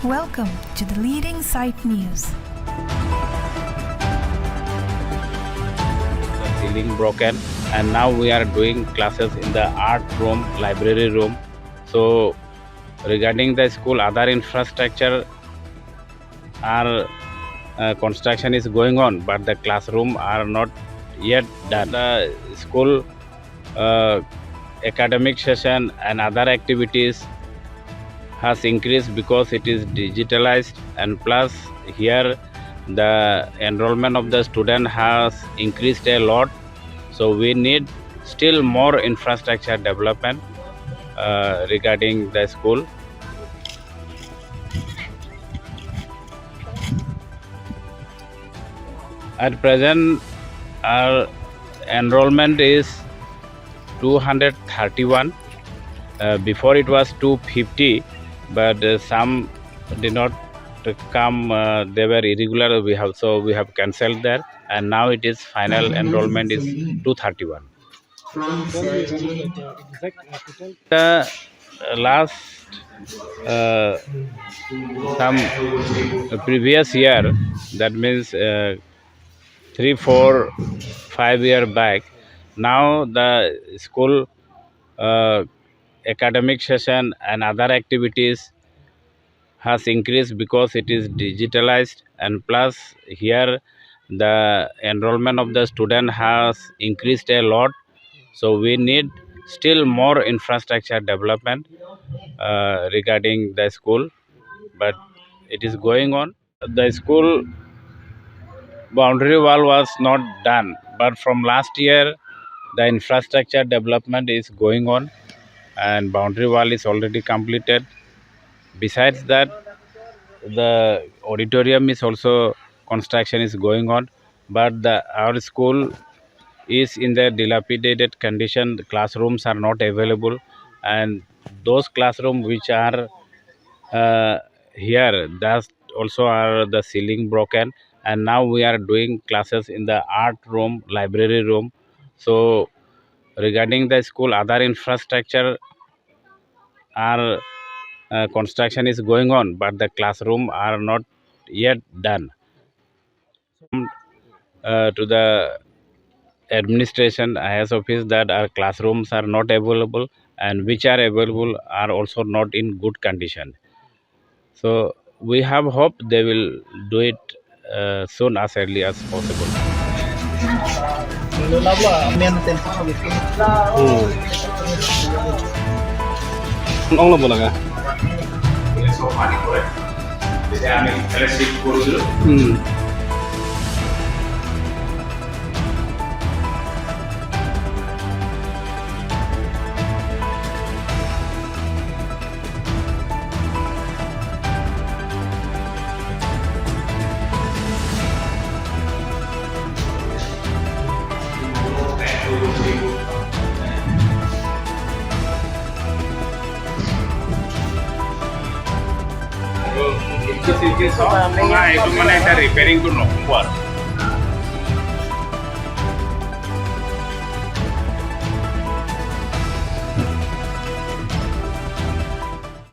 Welcome to the leading site news. The ceiling broken, and now we are doing classes in the art room, library room. So regarding the school, other infrastructure are construction is going on, but the classroom are not yet done. The school academic session and other activities has increased because it is digitalized, and plus here the enrollment of the student has increased a lot. So we need still more infrastructure development regarding the school. At present, our enrollment is 231. Before it was 250, but some did not come. They were irregular. We have cancelled there, and now it is final enrollment is 231. The last some previous year, that means 3, 4, 5 years back, now the school academic session and other activities has increased because it is digitalized, and plus here the enrollment of the student has increased a lot. So we need still more infrastructure development regarding the school, but it is going on. The school boundary wall was not done, but from last year the infrastructure development is going on and boundary wall is already completed. Besides that, the auditorium is also construction is going on, but our school is in the dilapidated condition. The classrooms are not available, and those classrooms which are here, that also are the ceiling broken, and now we are doing classes in the art room, library room. So regarding the school, other infrastructure are construction is going on, but the classroom are not yet done. To the administration IS office that our classrooms are not available, and which are available are also not in good condition. So we have hope they will do it soon, as early as possible. Itu mana itu repairing tu nomor.